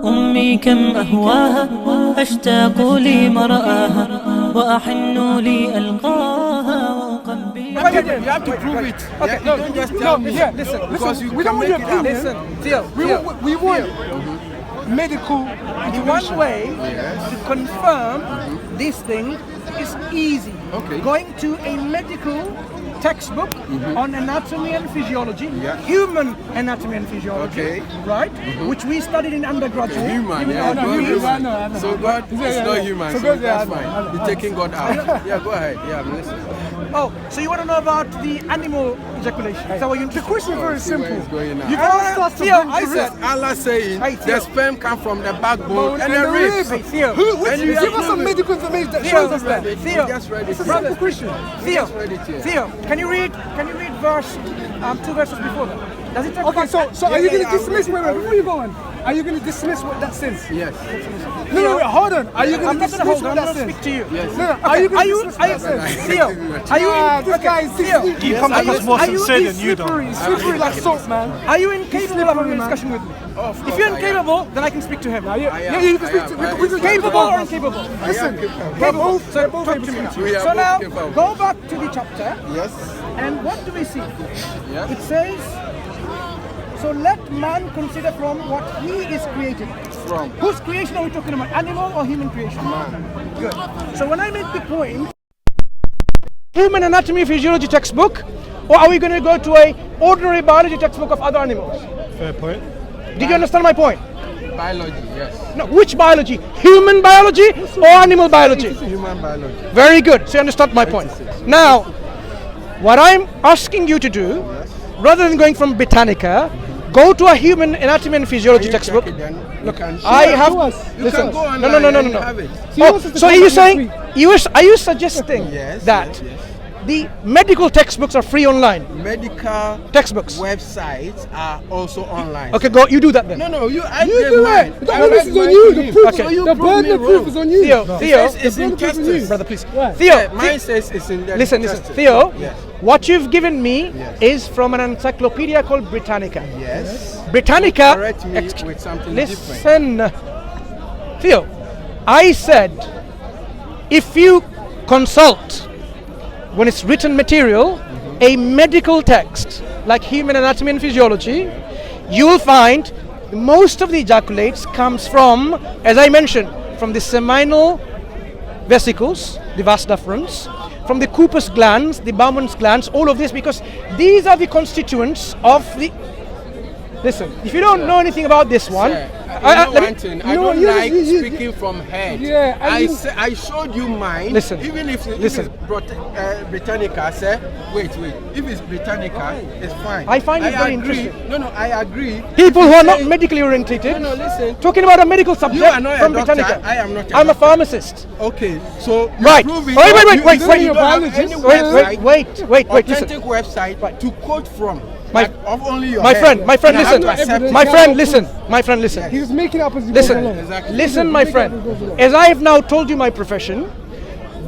أمي كم أهواها أشتاق لي مرآها وأحن لي ألقاها وقلبي. You have to prove it. Okay, no, don't just tell me. Yeah, listen, we don't want you to prove it. Listen, Theo, we want medical. it's one way to confirm this thing is easy. Okay. Going to a medical textbook on anatomy and physiology, Yeah. human anatomy and physiology, Okay. right? Which we studied in undergraduate. Human, Even yeah. on God degrees. is human. So God is not human, so God, that's yeah, fine. You're taking God out. Yeah, go ahead. Yeah, I'm listening. Oh, so you want to know about the animal ejaculation? Is that what you The question is very See where simple. it's going now. You can't start to Theo, bring I the said- risk. Allah saying Hey, the Theo. sperm come from the backbone and the the ribs. Hey, Theo. And you Give us have some to- medical information that Theo, shows us that. Theo, We just read it It's a here. simple question. Theo, Just read it here. Theo, can you read verse, 2 verses before that? Does it talk Okay, about so are you going to yeah, dismiss? I'll Wait, before you go on, are you going to dismiss what that says? Yes. No, wait, hold on. Are you I'm going to not going to dismiss hold what on, I'm that going to says? speak to you. Yes. No, are you going to dismiss what are that says? Theo, are you This guy is Theo, You come across more sincere than you slippery, don't. slippery like soap, man. are you incapable of having slippery, a man. discussion with me? Of If course you're I am. incapable, then I can speak to him. Yeah, you can speak to we can Capable or incapable? Listen, Capable. So talk to me now. We are So both now, capable. go back to the chapter, Yes. and what do we see? Yeah. It says, so let man consider from what he is created. From Whose creation are we talking about? Animal or human creation? man. Good. So when I make the point, human anatomy physiology textbook, or are we going to go to a ordinary biology textbook of other animals? Fair point. Did you understand my point? Biology, yes. No, which biology? Human biology or animal biology? Human biology. Very good. So you understand my point. Now, what I'm asking you to do, rather than going from Britannica, go to a human anatomy and physiology You textbook. check it then. Look, I have. You Listen. can go No, online no. and have it. Oh, so are you saying are you suggesting Yes, that yes, yes. the medical textbooks are free online? Medical Textbooks. websites are also online. Okay, go. You do that then. No, you. I you gave do mine. it. The I onus read is on mine you. to The him. proof, Okay. So you the prove burden me of proof wrong. is on you. Theo, Theo, It's in testes. brother, please. Why? Theo, Mine says it's in the listen. testes. Theo, Yes. what you've given me Yes. is from an encyclopedia called Britannica. Yes. Britannica. Correct me with something Listen, Theo, I said if you consult when it's written material, a medical text like human anatomy and physiology, you will find most of the ejaculates comes from, as I mentioned, from the seminal vesicles, the vas deferens, from the Cooper's glands, the Bowman's glands, all of this, because these are the constituents of the. Listen, if you don't know anything about this one, Sir, let me- one thing, I No, don't you- like you- speaking from head. Yeah, I showed you mine. Listen, Even if listen. it's Britannica, sir. Wait. If it's Britannica, it's fine. I find it very agree. interesting. No, I agree. people who are not Say- medically orientated, No, listen. talking about a medical subject are not a from doctor, Britannica. I am not a I'm a doctor. pharmacist. Okay, so you Right. prove it. Wait, You wait. don't have biologist. any Wait, website, listen. authentic website to quote from. My- like, of only your My head. friend, And I have listen. to accept it. My friend, listen. He was making it up as he goes Listen, along. Exactly. listen, my friend. As I have now told you my profession,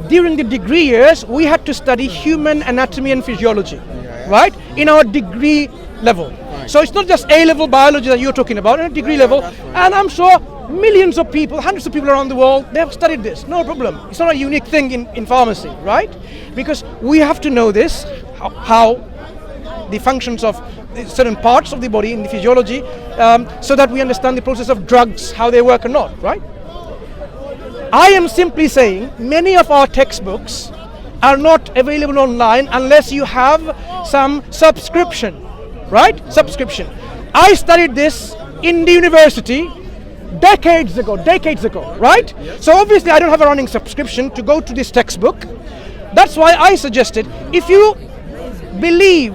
during the degree years, we had to study human anatomy and physiology, right? In our degree level. So it's not just A-level biology that you're talking about, at a degree level. that's fine. And I'm sure millions of people, hundreds of people around the world, they have studied this. No problem. It's not a unique thing in pharmacy, right? Because we have to know this, how the functions of certain parts of the body in the physiology, so that we understand the process of drugs, how they work or not, right? I am simply saying many of our textbooks are not available online unless you have some subscription, right? Subscription. I studied this in the university decades ago, right? So obviously I don't have a running subscription to go to this textbook. That's why I suggested, if you believe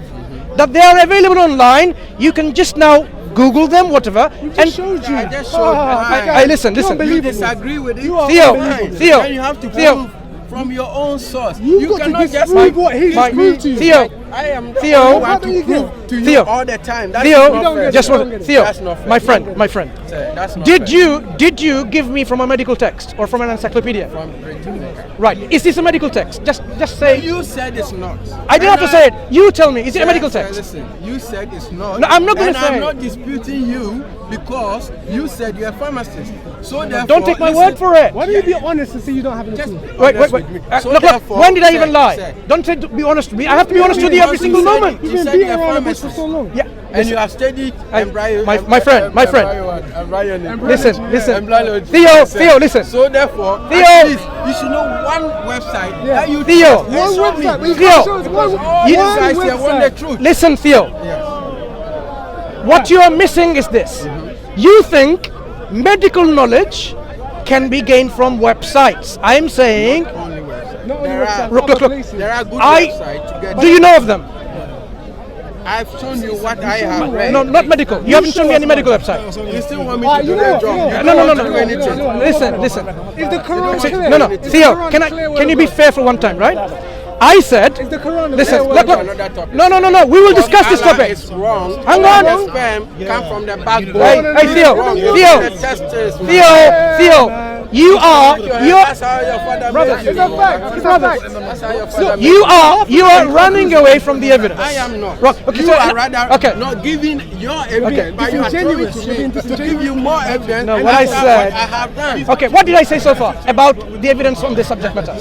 that they are available online, you can just now Google them, whatever, and Showed you. I just showed mine. I listen. You disagree with it. Theo, Fine. Theo, Then you have to Theo. prove from your own source. You've got to cannot just disprove what he's my- proved to you. Theo, I am the Theo. only one to prove to you Theo. all the time. That's Theo, not fair. just one. Theo, That's not fair. my friend. Sir, that's not Did fair. you give me from a medical text or from an encyclopedia? From Britannica. Right. Is this a medical text? Just say. You said it's not. I didn't have to say it. You tell me. Is it a medical Sir, text? listen, you said it's not. No, I'm not gonna and say I'm it. not disputing you because you said you're a pharmacist. So therefore, Don't take my listen, word for it. Why don't you be honest and say you don't have any just clue? be Wait. honest with me. So Look, therefore, when did I sir, even lie? sir, Don't say to be honest with me. I have to be honest with you every because single you said- moment. You You've been said beating you're a around the bush for pharmacist. so long. Yeah. And you have studied embryo. my friend. Listen. Theo, listen. So therefore, Theo. at least you should know one website that you Theo. trust. One And show me. website. We Theo. can't show us one All you guys here want the website. truth. Listen, Theo. Yes. What you are missing is this. You think medical knowledge can be gained from websites. I'm saying, Only website. Not only There website, are- Look. other places. There are good I- websites to get. do you know of them? I've shown you what I have read. No, not medical. You haven't shown me any medical website. You still want me Ah, to do you the know, job? you You know. don't No. want to do anything. Listen. If the Quran See, clear, no, if the Theo, Quran can clear you be word fair for one time, right? I said, Is the Quran listen, clear look, word? Another topic. no, we will discuss this Allah topic. is wrong. Hang on. The sperm come from the backbone. Hey, Theo, Wrong. Theo, The testes, man. Theo, you are, That's how your father made you. It's a fact. It's a fact. That's how your father made you are running away from the evidence. I am not. Right, okay, You so- are rather okay. not giving your evidence, but you are throwing disingenuous. to You're being me to disingenuous. give you more evidence. No, and what I that's said- what I have done. Okay, what did I say so far about the evidence on this subject matter?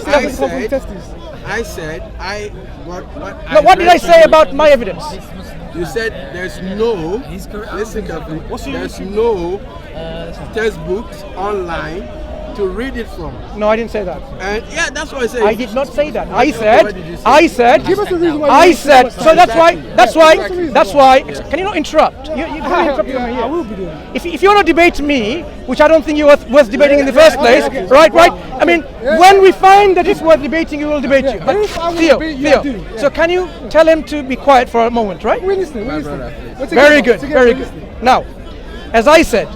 I said I got what. No, what did I read say to about my evidence? you. You said there's no. Listen carefully. There's no textbooks online to read it from. No, I didn't say that. And yeah, that's what I said. I did not say that. I What said, did you say? Give us a reason why. I said. So that's why. Exactly. Can you not interrupt? You can't interrupt me I here. will be doing. If you want to debate me, which I don't think you worth debating in the first place, right? I mean, when we find that it's worth debating, we will debate you. But If I will Theo, debate you, I do, yeah. so can you tell him to be quiet for a moment, right? We're listening. Very good, very good. Now, as I said,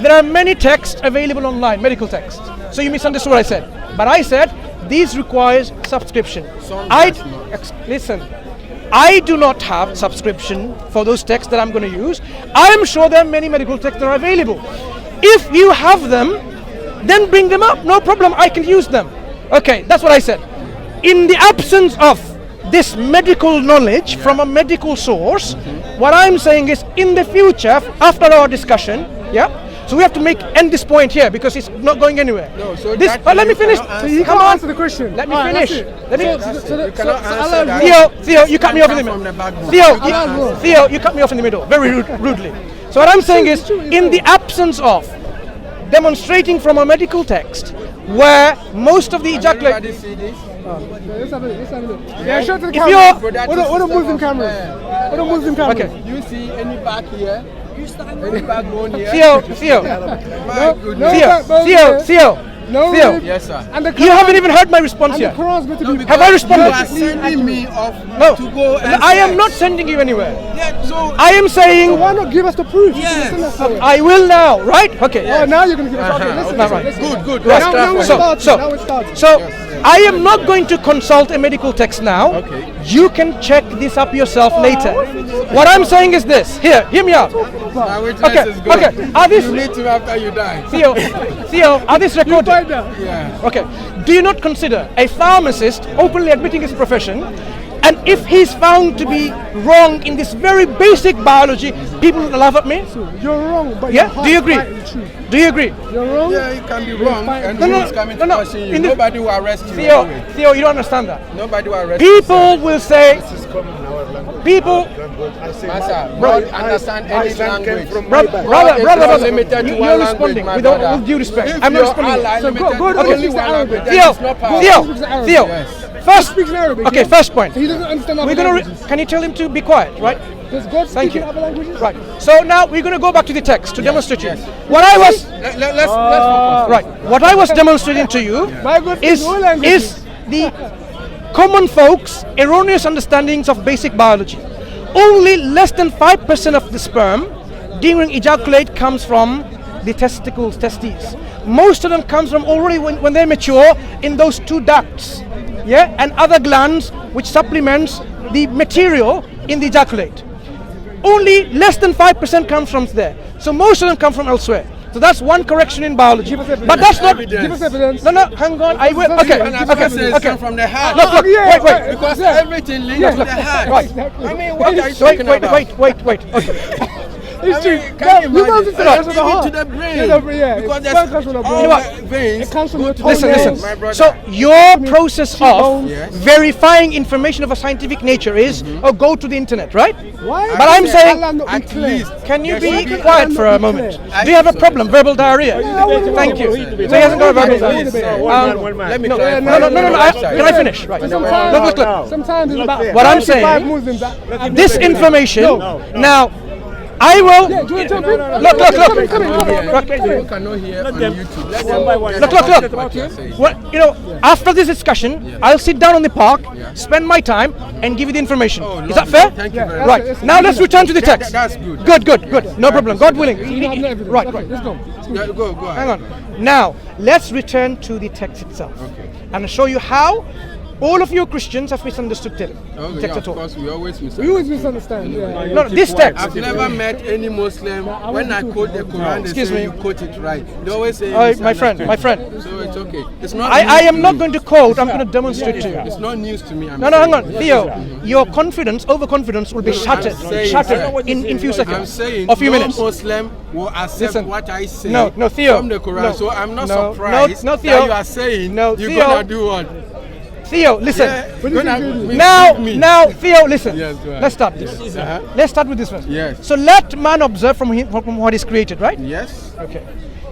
there are many texts available online, medical texts. So you misunderstood what I said. But I said these requires subscription. Listen, I do not have subscription for those texts that I'm going to use. I am sure there are many medical texts that are available. If you have them, then bring them up. No problem, I can use them. Okay, that's what I said. In the absence of this medical knowledge from a medical source, what I'm saying is in the future, after our discussion, so we have to end this point here because it's not going anywhere. No, so this, that let me you finish. cannot So you Come can't on. answer the question. Let me Alright, finish. that's it. Let me. You cannot answer that. Theo, you cut me off in the From middle. the backbone. Theo, you cut me off in the middle, very rudely. So what I'm saying is, in the absence of demonstrating from a medical text, where most of the Everybody ejaculate, see this? Let's have a look. Yeah, show it to the If camera. you're- What a Muslim camera. What a Muslim camera. Okay. You see any back here? Any backbone here? Theo, My goodness. Theo. No. Theo. rib. Yes, sir. And the You haven't Quran- even heard my response And the yet. Quran's meant to be. Have I responded? You are sending me off No, to go and I am search. not sending you anywhere. Yeah, so I am saying Why not give us the proof? Yes. Send us the- I will now, right? Okay. Oh, now you're gonna give us. Okay, listen. Right. listen. good. Right. Now it So- starts. so- Now it starts. So I am not going to consult a medical text now. Okay. You can check this up yourself later. What I'm saying is this. Here, hear me out. my witness Okay, is good. okay. Are these You need to after you die. Theo, are these recorded? Find out. Yeah. Okay. Do you not consider a pharmacist openly admitting his profession, and if he's found to be wrong in this very basic biology, people will laugh at me? You're wrong, but Yeah? your Do you heart's agree? fighting the truth. Do you agree? You're wrong. Yeah, it can be wrong, and No, no, who's coming no, to no. question you? In the- Nobody will arrest you. Theo, anyway. Theo, you don't understand that. Nobody will arrest you. People will say, people, Master, bro, understand any language. brother, limited to you're one responding language, with my all brother. due respect. If I'm not your responding. ally So limited go to to only speak one Arabic. language, then Theo, it's not power. Theo, Yes. first, Speaks in Arabic. okay, yeah? first point. So he doesn't understand We're other gonna. languages. Can you tell him to be quiet, right? Does God Thank speak you. in other languages? Right. So now we're gonna go back to the text to demonstrate you. yes. What I was Let's focus. right. What I was demonstrating to you My God is speaks all languages. the common folks' erroneous understandings of basic biology. Only less than 5% of the sperm during ejaculate comes from the testes. Most of them comes from already when they mature in those two ducts, and other glands which supplements the material in the ejaculate. Only less than 5% comes from there. So most of them come from elsewhere. So that's one correction in biology. But that's not. Give us evidence. No, hang on. I will. Okay. Okay. From the heart. Look. Wait. Because everything links to the heart. Right. I mean, what are you talking about? Wait. Okay. It's true. Can you imagine? That's Even to the brain. Because Because there's all veins. It comes from go your to toenails. Listen. My brother. So your process of Yes. verifying information of a scientific nature is go to the internet, right? Why? But I'm saying, Allah not be at clear? least. can you There be should be- quiet for a moment? Do you have a problem? Verbal diarrhea? Thank you. So he hasn't got a verbal diarrhea. Let me No, clarify. no. Can I finish? Right. Look. Sometimes it's about What I'm 95 saying, Muslims that This information. Now, I will. do you want to jump in? Look. Come in. People cannot hear on YouTube. Let them Look. what you're saying. Well, after this discussion, I'll sit down on the park, spend my time, and give you the information. Is that fair? Thank you very much. Right. Now let's return to the text. That's good. Good. No problem. God willing. Right. Let's go. Go Hang ahead. on. Now, let's return to the text itself. Okay. And show you how all of you Christians have misunderstood the Okay, text of at all. course, we always misunderstand. We always misunderstand. Yeah. No, this text. I've never met any Muslim, when I quote the Quran, they Excuse say me. you quote it right. They always say My friend. So it's okay. It's not I news am to not me. going to quote, I'm going to demonstrate to you. It's not news to me. No, hang on. Theo, your overconfidence will be shattered in few I'm seconds. saying A few no minutes. Muslim will accept Listen. what I say No, Theo. from the Quran. No. So I'm not No, surprised no, that Theo. you are saying No, you're Theo. gonna do what? Theo, listen. Now, Now, Theo, listen. Yes, go ahead. Let's start this. Let's start with this one. Yes. So let man observe from what is created, right? Yes. Okay.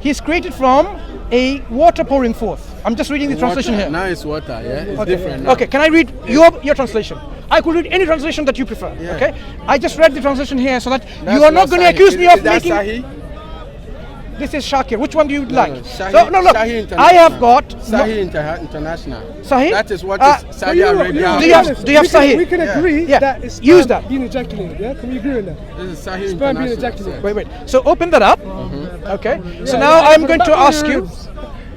He's created from a water pouring forth. I'm just reading the translation Water. here. Now it's water. Yeah, it's Okay. different. Now. Okay, can I read your translation? I could read any translation that you prefer. Yeah. Okay, I just read the translation here so that That's you are not going to Sahih. accuse me Is of that making. Sahih? This is Shakir. Which one do you like? Sahih- So, no, look. Sahih International. I have got Sahih International. Sahih. That is what Ah, is Saudi Arabia. Do you have Sahih? We can agree Yeah. that it's Use sperm that. being ejaculated. Yeah, can we agree on that? This is Sahih Sperm being International. ejaculated. Wait. So open that up. Okay. So now I'm going to ask you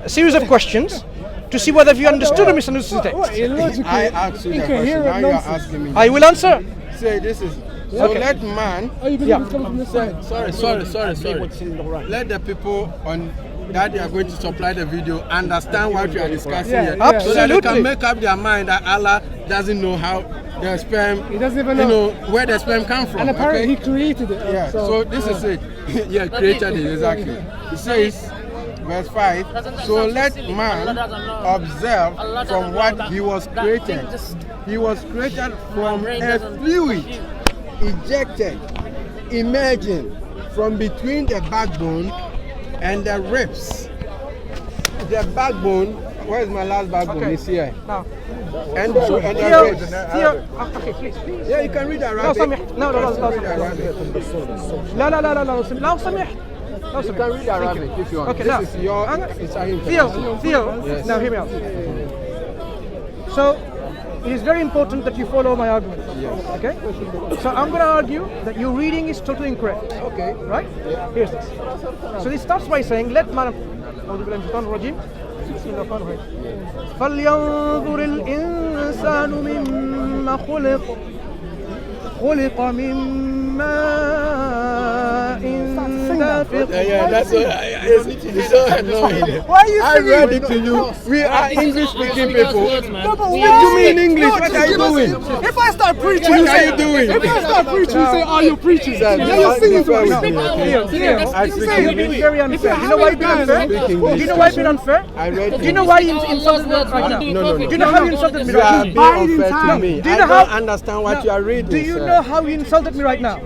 a series of questions to see whether you understood or misunderstood the What text. illogically, I asked you that question. incoherent Now you are nonsense. asking me. I will answer. Say this is. So Okay. let man. Are you believing it's coming from this side? Sorry. Let the people on that they are going to supply the video understand what we are discussing Yeah, here. yeah. So that they Absolutely. can make up their mind that Allah doesn't know how the sperm, He doesn't even you know. know, where the sperm come from. And apparently okay? he created it. Yeah, so this is it. Yeah, created it, exactly. It says, verse 5, so let man observe from what he was created. He was created from a fluid, ejected, emerging from between the backbone and the ribs. The backbone, where is my last backbone? Okay. It's here. Now, And the Theo, ribs. okay, please. Yeah, you can read لو Arabic. سمحت لا لا لا لو سمحت You can read Arabic if you want. Okay, This now, is your it's Sahih Theo, Yes. now hear me out. So, it is very important that you follow my argument. Okay? So I'm going to argue that your reading is totally incorrect. Okay. Right? Here's this. So this starts by saying, let man... أعوذ بالله من الشيطان الرجيم. بسم الله الرحمن الرحيم. فلينظر الإنسان مما خلق من ماء دافق. Yeah, that's what it's so annoying. Why are you I singing? read it to you. We are English speaking people. No, but Speak to me in English. What are you doing? If I start preaching, What you are say, you doing? If I start preaching, you say, "Oh, you're preaching." Sir, Then you're singing to with us. me, okay? I You're speak being English. very unfair. Do you know why you've been unfair? Speak Do English. you know why you've been unfair? I read Do you know why you insulted me right now? No. Do you know how you insulted me You are right being now? unfair to me. Do you I know don't how- understand what you are reading. Do you sir. know how you insulted me right now?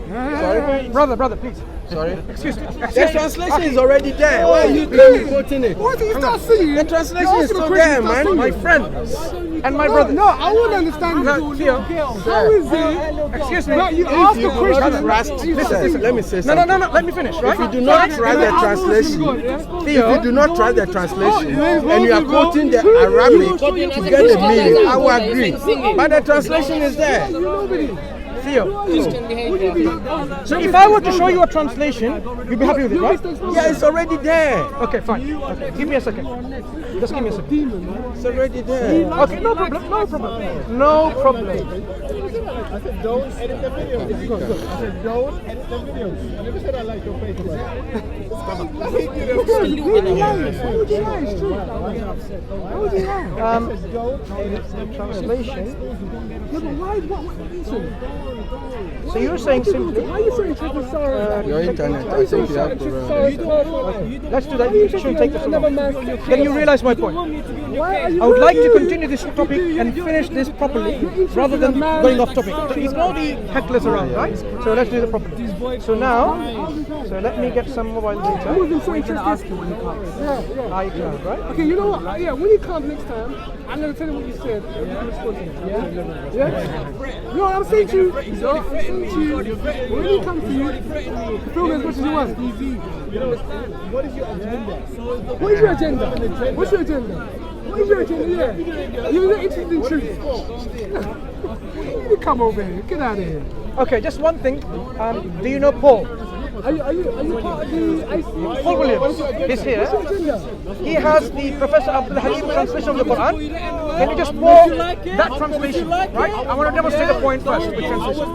Sorry? Brother, please. Sorry? Excuse me. The translation is already there. Why are you quoting it? What do you start singing? The translation is You're still asking a there, question, man. start My singing. friends and my brothers. No, I wouldn't understand No, this. Theo. How is it? Excuse me. No, you ask You a do question. not trust, listen, let me say No, something. let me finish, right? If you do not trust the translation, if you do not trust the translation, and you are quoting the Arabic to get the meaning, I will agree. But the translation is there. Theo. So if I were to show you a translation, you'd be happy with it, right? Yeah, it's already there. Okay, fine. Okay. Give me a second. Just give me a second. It's already there. Okay, no problem, no problem. No problem. I said don't edit the videos. I said don't edit the videos. I never said I like your face. Why would you lie? It's true. Why would you lie? Translation. No, but why? What? Listen. So you're saying simply. Why are you saying triple sorry? Your internet, I think you have to. Let's do that. You shouldn't take this long. Then you realize my point. Why are you? I would like to continue this topic and finish this properly rather than going off topic. So ignore the hecklers around, right? So let's do it properly. So now, let me get some mobile data. I wasn't so interested. Ask you when you come. Yeah. iCloud, right? Okay, you know what? Yeah, when you come next time, I'm gonna tell you what you said. And you can respond to it. Yeah. No, I'm saying to you. I'm saying to you. When you come to you, film as much as you want. What is your agenda? What is your agenda? What's your agenda? What is your agenda? Yeah. You're not interested in truth. You come over here. Get out of here. Okay, just one thing. Do you know Paul? Are you part of the IC? Paul Williams. He's here. What's your agenda? He has the Professor Abdul Halim translation of the Quran. Can you just pour that translation, right? I want to demonstrate the point first with translation.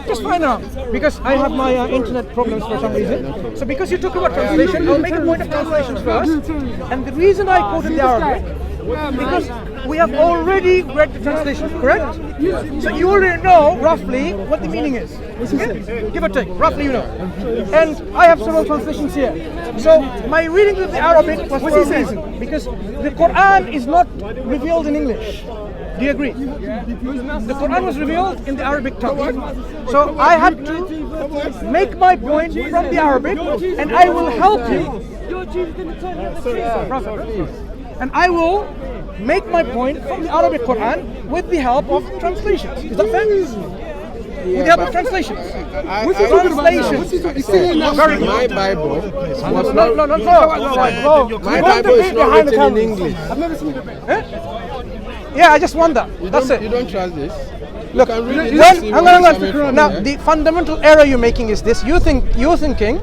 Just find out, because I have my internet problems for some reason. So because you talk about translation, I'll make a point of translations first. And the reason I quoted the Arabic, because we have already read the translation, correct? So you already know roughly what the meaning is. Okay? Give or take, roughly you know. And I have several translations here. So my reading of the Arabic was for a reason, because the Quran is not revealed in English. Do you agree? The Quran was revealed in the Arabic tongue. So I had to make my point from the Arabic, and I will help you. And I will make my point from the Arabic Quran with the help of translations. Is that fair? With the help of translations. Translations. Very good. My Bible was No. My Bible is not written in English. I've never seen it. Yeah, I just wonder. That's it. You don't trust this? Look, hang on. Now, the fundamental error you're making is this. You're thinking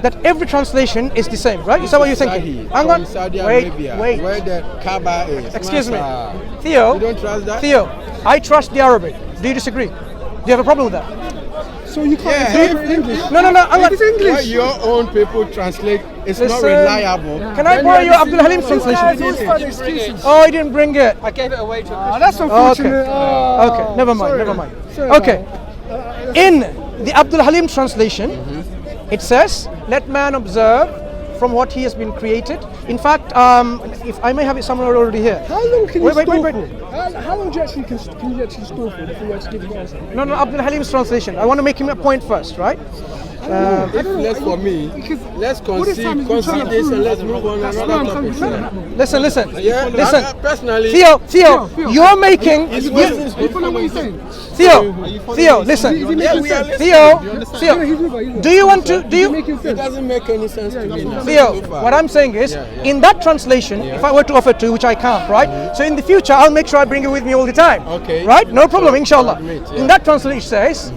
that every translation is the same, right? Is that what you're thinking? Hang on. Saudi Wait. Arabia, where the Kaaba is. Excuse me. Mansoor. Theo. You don't trust that? Theo, I trust the Arabic. Do you disagree? Do you have a problem with that? So you can't Yeah. English? No. It's English. What your own people translate is not Listen, reliable. Can I borrow your Abdul Halim's translation? Oh, he didn't bring it. I gave it away to That's unfortunate. Okay, never mind. Okay. In the Abdul Halim translation, it says, let man observe from what he has been created. In fact, if I may have it somewhere already here. How long can you Wait. store for? How long do you actually can you actually store for before you actually give the answer? No, Abdul Halim's translation. I want to make him a point first, right? If less for me, let's concede this and let's move on to another topic. Listen. Yeah, Listen. Personally, Theo, you're making. You follow what he's saying? Theo, listen. yeah, we are listening. Theo, do you want to? It doesn't make any sense to me now. Theo, what I'm saying is, in that translation, if I were to offer to, which I can't, right? So in the future, I'll make sure I bring it with me all the time. Okay. Right? No problem, inshallah. Admit, In that translation, it says,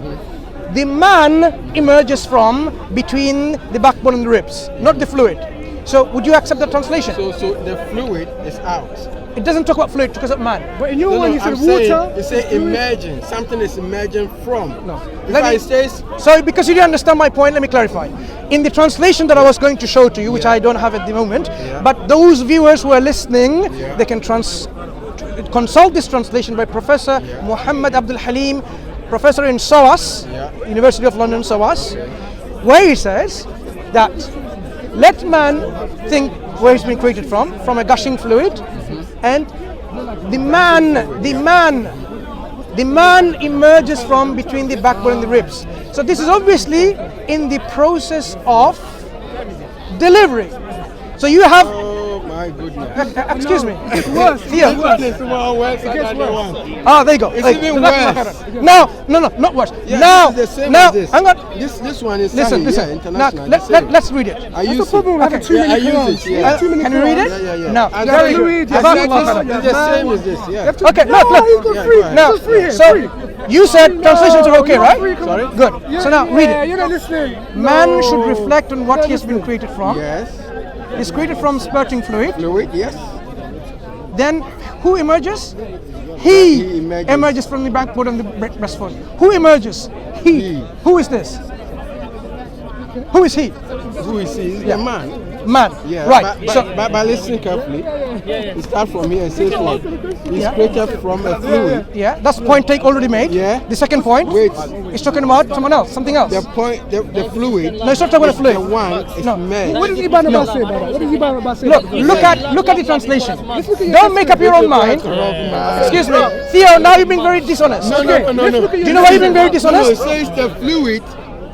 the man emerges from between the backbone and the ribs, not the fluid. So would you accept that translation? So the fluid is out. It doesn't talk about fluid, it talks about man. But in your one, you said I'm saying, water. you say emerging. Something is emerging from. No. If I say So because you didn't understand my point, let me clarify. In the translation that I was going to show to you, which I don't have at the moment, but those viewers who are listening, they can consult this translation by Professor Muhammad Abdul Halim, professor in SOAS, University of London SOAS, where he says that let man think where he's been created from a gushing fluid, and the man emerges from between the backbone and the ribs. So this is obviously in the process of delivery. So you have My goodness. Excuse me. Worse. Theo. It's more worse than the one. Ah, there you go. It's Like, even worse. No, not worse. Yeah, now, this is the same now, as this. hang on. This one is Listen. Yeah, Now, international. the same. let's read it. I That's the use problem it. with having too Yeah, I many use Qurans. it. Yeah. Too many Can you read it? Yeah. No. And Very then good. read, it's Jazakallah the same as this. Yeah. Okay, No, look. he's got Yeah, free. go ahead. Now, He's got free here. so free. you said translations are okay, right? Sorry? Good. So now read Yeah, it. you're not listening. Man should reflect on what he has been created from. Yes. He's created from spurting fluid. Fluid. Yes. Then who emerges? He He emerges. emerges from the backbone and the breastbone. Who emerges? He. Who is this? Who is he? Who is he? He's the man. Man. Yeah. Right. But listen carefully. It starts from here and says what? He's Yeah. created from a fluid. Yeah, that's point take already made. Yeah. The second point. Wait. It's talking about someone else, something else. The point, the fluid. No, it's not talking about is fluid. The one is No. made. What does Iban about say about that? What does Iban about say? Look at the translation. Let's look at your Don't make up your own mind. Excuse me, Theo. Now you're being very dishonest. No. Do you know why you're being very No, it dishonest? says the fluid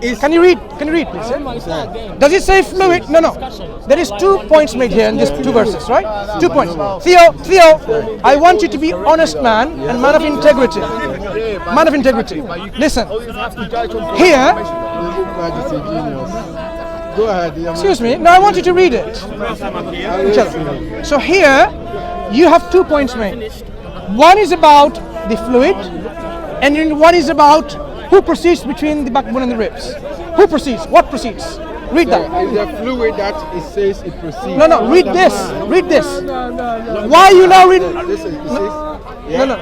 is. Can you read, please? Does it say fluid? No. There is 2 points made here in these 2 verses, right? 2 points. Theo, I want you to be honest man and man of integrity. Man of integrity. Listen. Here, Go ahead. Yeah, excuse me. No, I want you to read it. So here, you have 2 points made. One is about the fluid, and then one is about who proceeds between the backbone and the ribs. Who proceeds? What proceeds? Read that. It's the fluid that it says it proceeds. No. Read this. Read this. No. Why are you now reading? Listen, it says. No.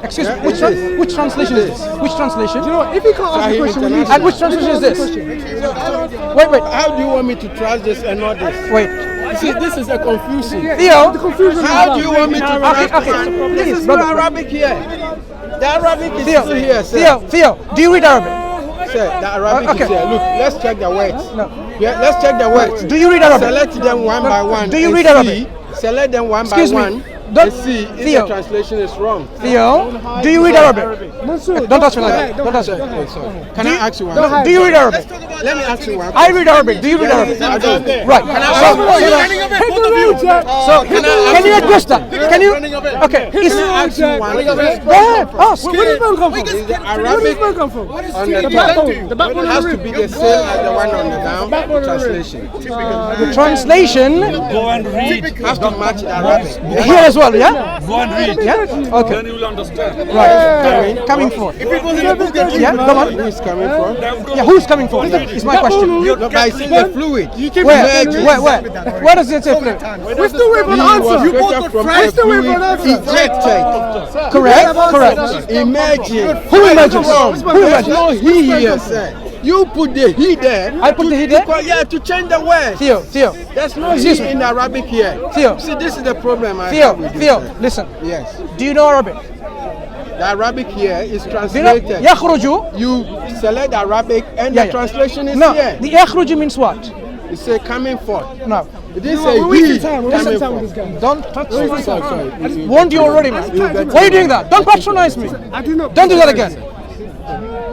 Excuse me. Yeah, Which translation is this? Which translation? You know what? If you can't answer the question, we need And which translation is this? Wait. How do you want me to trust this and not this? Wait. See, this is a confusion. Theo. The confusion. How do you want me to trust Okay. this? Please, is no brother. Arabic here. The Arabic is still here, sir. Theo. Do you read Arabic? Sir, the Arabic Okay. is here. Look, let's check the words. No. Yeah, let's check the words. Do you read Arabic? Select them one by one. Do you and read see- Arabic? Select them one Excuse by me. one. Don't- And see if Theo. the translation is wrong. Theo, do you read Arabic? Mansoor, Don't touch me like that. Don't touch me. Sorry. Can I ask you one? Do you read Arabic? Let me ask you one. I read Arabic. Do you read Arabic? I don't. Right. So, can you address that? Can you? Okay. Can I ask you one? Go ahead. Ask. Where does man come from? Is the Where does Arabic man come from? on the backbone. top? The backbone It has of to the be rib. the same as the one on the down backbone of the rib. translation. The translation Go and read. Has to match the Arabic. here as well. Yeah. Go and read. Yeah. Okay. Then you will understand. Right. Coming forth. Yeah. Come on. Who is coming from? Yeah. Who's coming forth? Is my question. No, but I see the fluid. Where? Where does it say fluid? We're still waiting for an He was answer. created from We're a still waiting fluid for an answer. ejected. Correct. Imagine. Who emerges? Who There's emerges? no he here, sir. You put the he there. I put the he there? Yeah, to change the word. Theo. There's no Excuse he me. in Arabic here. Theo. See, this is the problem I have with you, Theo. sir. Listen. Yes. Do you know Arabic? The Arabic here is Do you know? translated. يخرج. You select Arabic and Yeah, the yeah. translation is No. here. The يخرج means what? It say coming forth. No. It didn't We're say wasting he time. We're wasting coming time with this forth. guy. Don't touch me. Sorry. Warned you already, man. Why are you doing that? Don't patronize me. I did not. Don't do that again.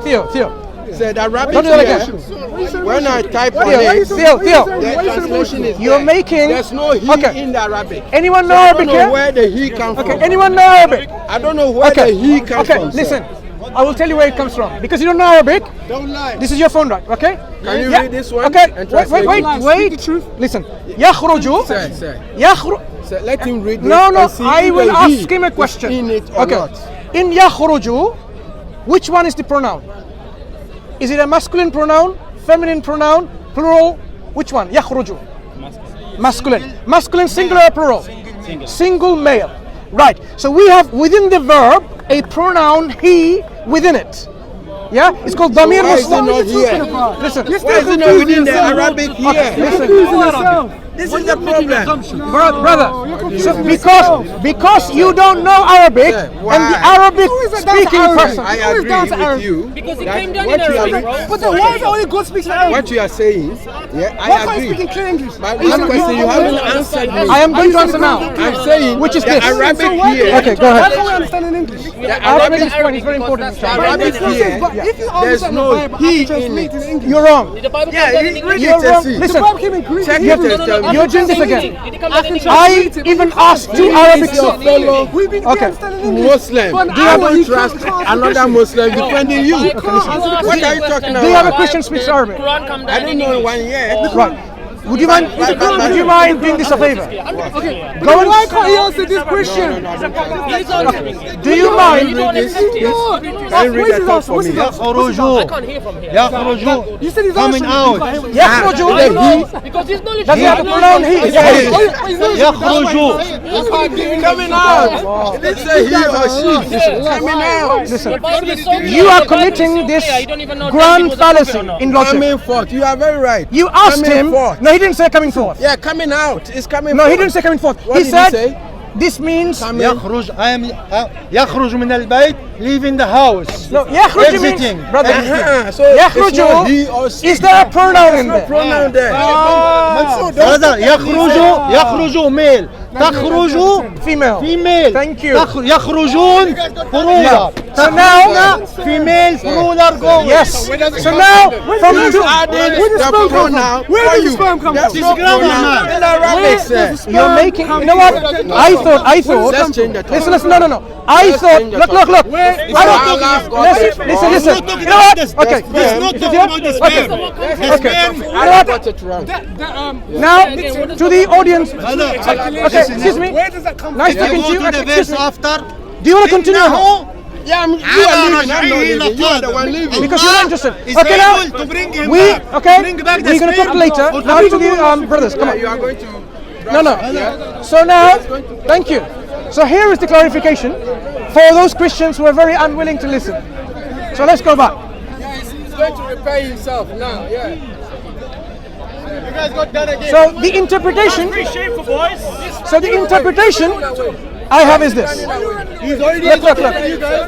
Theo. Said Arabic Don't do that here. again. When I type on Theo. it, Theo. the translation is You're there. making. There's no he Okay. in the Arabic. Anyone know I don't Arabic know here? where the he comes Okay. from. Anyone know Arabic? I don't know where Okay. the he comes Okay. from. sir. Listen. I will tell you where it comes from. Because you don't know Arabic. Don't lie. This is your phone, right? Okay. Can you Yeah. read this one? Okay. and Wait. translate it? Listen. يخرج. Sir. يخرج. Sir, let him read this. No. and see I if will the ask he him a is question. in it or Okay. not. In يخرج, which one is the pronoun? Is it a masculine pronoun, feminine pronoun, plural? Which one? يخرج. Masculine. Masculine singular or plural? Single male. Right. So we have within the verb a pronoun he within it. Yeah? It's called ضمير why is it مستتر. not here? Listen. Why is it not within the Arabic here? Listen. This is the problem. Brother, so because you don't know Arabic Why? and the Arabic speaking Arabic? person. I agree with you. Because it that came down what in you Arabic, are- bro. But then why is it only God speaks Arabic? What you are saying, yeah, Why I can't you speak in agree. clear English? But one question you haven't answered me. I am going to answer now. I'm saying Which is the this? Arabic why here. Okay, go Why ahead. can't we understand in English? The Arabic Arabic, is point. It's very important. the Arabic here. But if you There's understand no the Bible, he I can in translate it. in English. You're wrong. The Bible Yeah, comes down in read English. You're it and wrong. see. The Listen. Bible came in Greek. Check and it Hebrew. and tell You're doing this again. I even asked two Arabic fellow Okay. Muslim. Do you ever trust another Muslim defending you? What are you talking about? Do you have a Christian speaks Arabic? I don't know in 1 year. Right. Would you mind doing this a favor? Okay. Why can't he answer this question? Do you mind? Can you read that talk for me? يخرجوا You said he's coming out يخرجوا. because his knowledge. Does he have a pronoun he? يخرجوا Coming out. It didn't say he or she. Coming out. Listen, you are committing this grand fallacy in logic. Coming forth. You are very right. You asked Coming him. forth. No, he didn't say coming forth. Yeah, coming out. It's coming No, forth. he didn't say coming forth. What He did said he say? this means يخرج يخرج من البيت leaving the house. no. يخرج means Exiting. brother. So it's not he يخرج. or she. Is there a pronoun in there? Pronoun there. brother يخرجوا male تخرج Female. female. Thank you. يخرجون plural. So now, female plural go. yes. So now, from two, Adding the pronoun Where for did the you. sperm come There's from? no grammar, pronoun man. in Arabic, sir. you're making. You know what? I thought. Let's change the topic. Listen. No. I thought. Look. Listen. You know what? Okay. Okay. You know what? Now to the audience. Okay. Excuse me. Where does that come Nice from? talking to you. Go to the Excuse verse me. after. Do you want to continue? or not? Yeah, you are leaving. I'm not leaving. You are the one leaving. Because you're not interested. Is Okay, now able to bring him we back. okay. Bring back the We're gonna talk sperm. later. Now to the brothers. Come on. You are going to. No. So now, thank you. So here is the clarification for those Christians who are very unwilling to listen. So let's go back. He's going to repair himself now. Yeah. So the interpretation. So the interpretation I have is this. Look.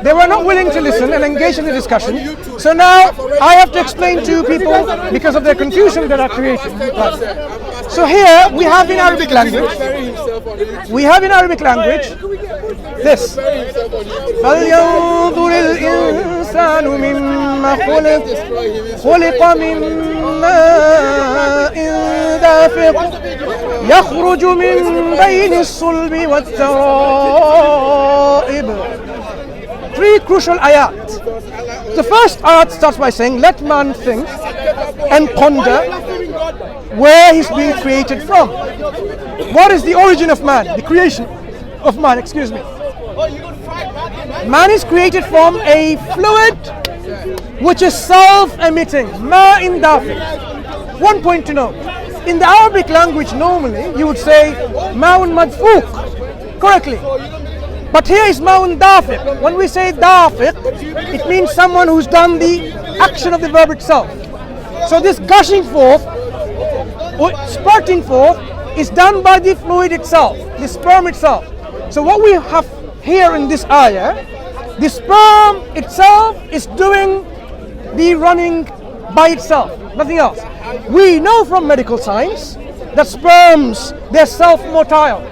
They were not willing to listen and engage in the discussion. So now I have to explain to people because of their confusion that are created. Right. So here we have in Arabic language. This. فلينظر الإنسان مما خلق خلق من ماء دافق يخرج من بين الصلب والترائب. Three crucial ayat. The first ayat starts by saying, let man think and ponder where he's being created from. What is the origin of man? The creation of man, excuse me. Man is created from a fluid which is self-emitting. Ma'in dafiq. One point to note. In the Arabic language, normally you would say ma'un madfuq, correctly. But here is ma'un dafiq. When we say dafiq, it means someone who's done the action of the verb itself. So this gushing forth, or spurting forth, is done by the fluid itself, the sperm itself. So what we have here in this ayah, the sperm itself is doing the running by itself, nothing else. We know from medical science that sperms, they're self-motile.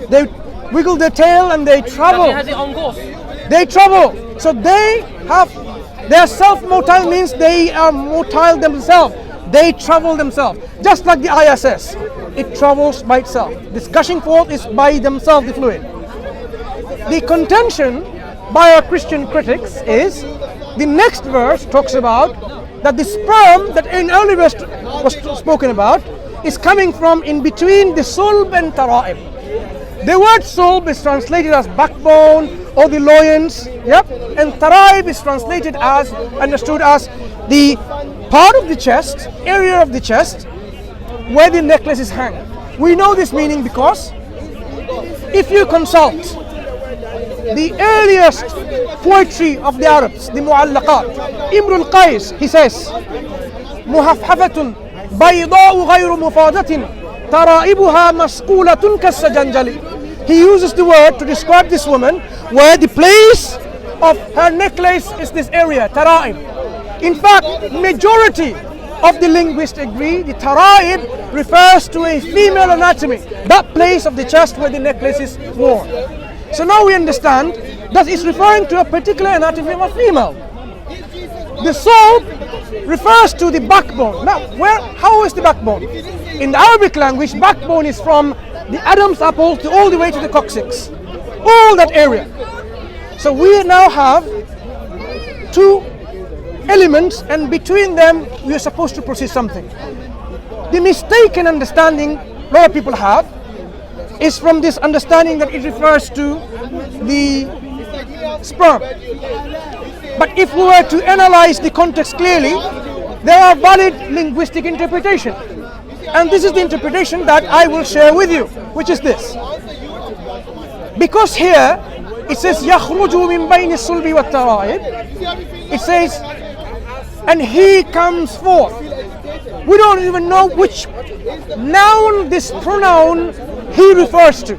They wiggle their tail and they travel. They travel. So they're self-motile means they are motile themselves. They travel themselves. Just like the ayah says, it travels by itself. This gushing forth is by themselves, the fluid. The contention by our Christian critics is the next verse talks about that the sperm that in early verse was spoken about is coming from in between the sulb and tara'ib. The word sulb is translated as backbone or the loins, and tara'ib is translated as, understood as the part of the chest, area of the chest where the necklaces hang. We know this meaning because if you consult the earliest poetry of the Arabs, the mu'allaqat, Imr al-Qais, he says, muhafhafatun bayda'u ghayru mufadatin taraibuha masqulatun kassajanjali. He uses the word to describe this woman where the place of her necklace is this area, taraib. In fact, majority of the linguists agree the taraib refers to a female anatomy, that place of the chest where the necklace is worn. So now we understand that it's referring to a particular anatomy of a female. The soul refers to the backbone. Now, how is the backbone? In the Arabic language, backbone is from the Adam's apple to all the way to the coccyx. All that area. So we now have two elements, and between them we are supposed to process something. The mistaken understanding a lot of people have is from this understanding that it refers to the sperm. But if we were to analyze the context clearly, there are valid linguistic interpretation. And this is the interpretation that I will share with you, which is this. Because here it says يَخْرُجُ مِنْ بَيْنِ الصُّلْبِ وَالتَّرَائِبِ. It says, and he comes forth. We don't even know which noun, this pronoun, he refers to.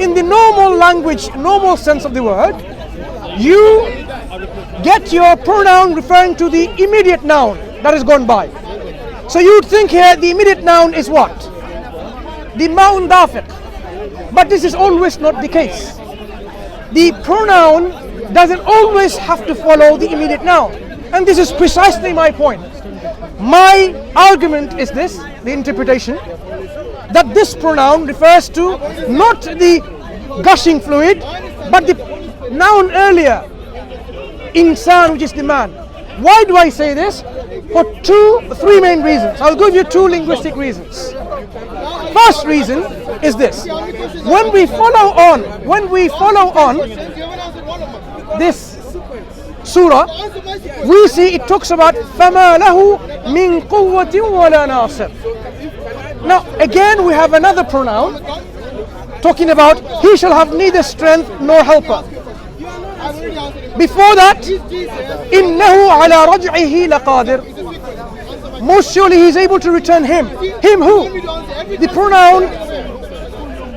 In the normal language, normal sense of the word, you get your pronoun referring to the immediate noun that has gone by. So you would think here the immediate noun is what? The ma'un dafiq. But this is always not the case. The pronoun doesn't always have to follow the immediate noun. And this is precisely my point. My argument is this, the interpretation, that this pronoun refers to not the gushing fluid, but the noun earlier, insan, which is the man. Why do I say this? For three main reasons. I'll give you two linguistic reasons. First reason is this. When we follow on this surah, we see it talks about فَمَا لَهُ مِنْ قُوَّةٍ وَلَا نَاصِرٍ. Now again we have another pronoun talking about he shall have neither strength nor helper. Before that, إِنَّهُ عَلَى رَجْعِهِ لَقَادِرٌ. Most surely he is able to return him. Him who? The pronoun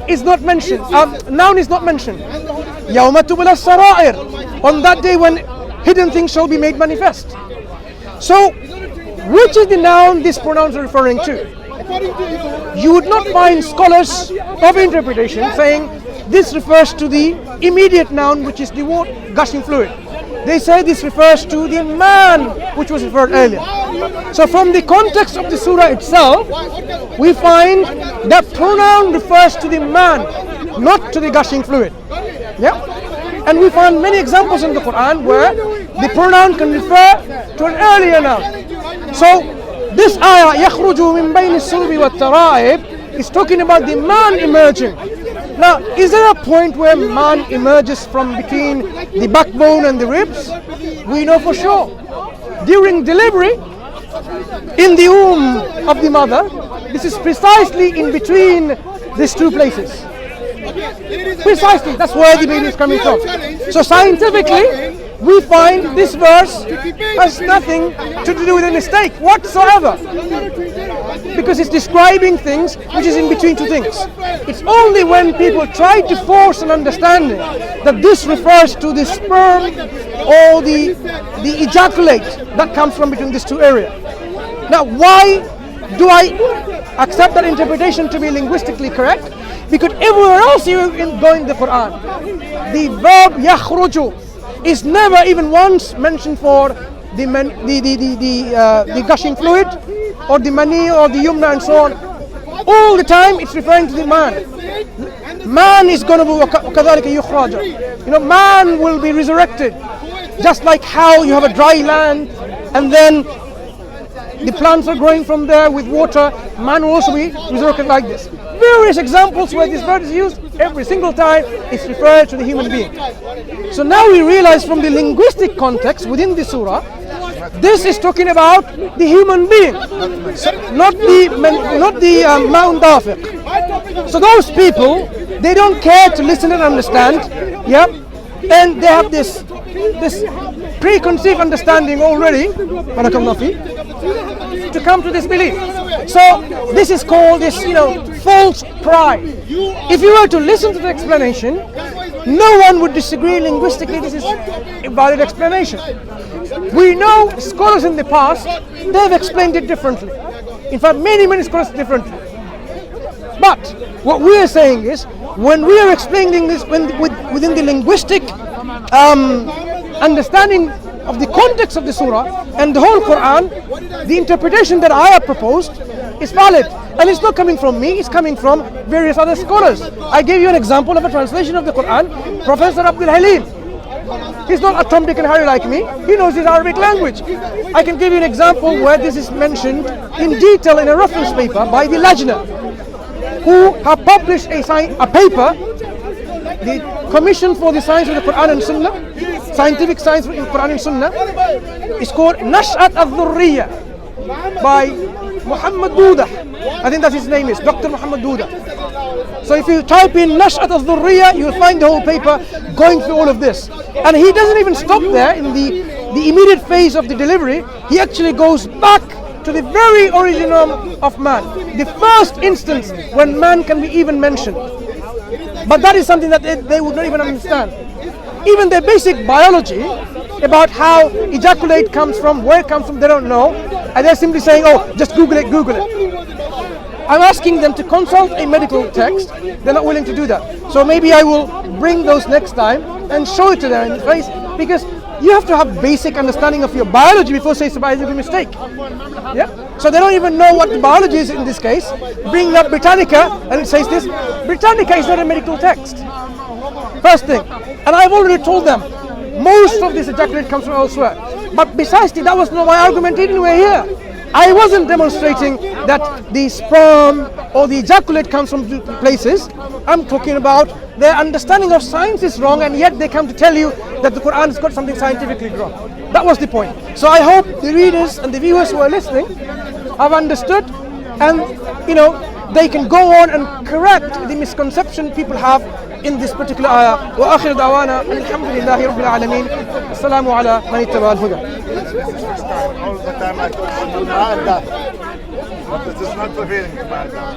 is not mentioned. Noun is not mentioned. يَوْمَ تُبْلَى السَّرَائِرُ. On that day when hidden things shall be made manifest. So, which is the noun these pronouns are referring to? You would not find scholars of interpretation saying this refers to the immediate noun, which is the gushing fluid. They say this refers to the man, which was referred earlier. So from the context of the surah itself, we find that pronoun refers to the man, not to the gushing fluid. Yeah? And we find many examples in the Quran where the pronoun can refer to an earlier noun. So this ayah, يَخْرُجُ مِنْ بَيْنِ الصُّلْبِ وَالتَّرَائِبِ, is talking about the man emerging. Now, is there a point where man emerges from between the backbone and the ribs? We know for sure. During delivery, in the womb of the mother, this is precisely in between these two places. Precisely, that's where the baby is coming from. So scientifically, we find this verse has nothing to do with a mistake whatsoever, because it's describing things which is in between two things. It's only when people try to force an understanding that this refers to the sperm or the ejaculate that comes from between these two areas. Now, why do I accept that interpretation to be linguistically correct? Because everywhere else you go in the Quran, the verb yakhruju is never even once mentioned for the gushing fluid or the mani or the yumna and so on. All the time it's referring to the man. Man is going to be وَكَذَلِكَ يُخْرَجَ. Man will be resurrected. Just like how you have a dry land and then the plants are growing from there with water, man will also be resurrected like this. Various examples where this word is used, every single time it's referred to the human being. So now we realize from the linguistic context within the surah, this is talking about the human being, so not the ma'un dafiq. So those people, they don't care to listen and understand, yeah, and they have this preconceived understanding already, to come to this belief. So this is called this, false pride. If you were to listen to the explanation, no one would disagree linguistically. This is a valid explanation. We know scholars in the past, they've explained it differently. In fact, many scholars differently. But what we are saying is, when we are explaining this within the linguistic understanding of the context of the surah and the whole Quran, the interpretation that I have proposed is valid. And it's not coming from me, it's coming from various other scholars. I gave you an example of a translation of the Quran, Professor Abdul Halim. He's not a Tom, Dick and Harry like me, he knows his Arabic language. I can give you an example where this is mentioned in detail in a reference paper by the Lajna, who have published a paper, the Commission for the Science of the Quran and Sunnah, Scientific Science in Quran and Sunnah, is called Nash'at al-Dhurriya by Muhammad Douda. I think that's his name is, Dr. Muhammad Douda. So if you type in Nash'at al-Dhurriya, you'll find the whole paper going through all of this. And he doesn't even stop there in the immediate phase of the delivery. He actually goes back to the very origin of man, the first instance when man can be even mentioned. But that is something that they would not even understand. Even their basic biology about how ejaculate comes from, where it comes from, they don't know. And they're simply saying, oh, just Google it, Google it. I'm asking them to consult a medical text. They're not willing to do that. So maybe I will bring those next time and show it to them in the face, because you have to have basic understanding of your biology before saying it's a biological mistake. Yeah? So they don't even know what the biology is in this case. Bringing up Britannica and it says this. Britannica is not a medical text. First thing. And I've already told them most of this ejaculate comes from elsewhere. But besides that was not my argument anywhere here. I wasn't demonstrating that the sperm or the ejaculate comes from places. I'm talking about their understanding of science is wrong, and yet they come to tell you that the Quran has got something scientifically wrong. That was the point. So I hope the readers and the viewers who are listening have understood, and they can go on and correct the misconception people have in this particular ayah. Wa akhir da'wana alhamdulillahi rabbil alameen. Assalamu ala man ittaba al-huda. All the time I talk that. But it is not prevailing about that.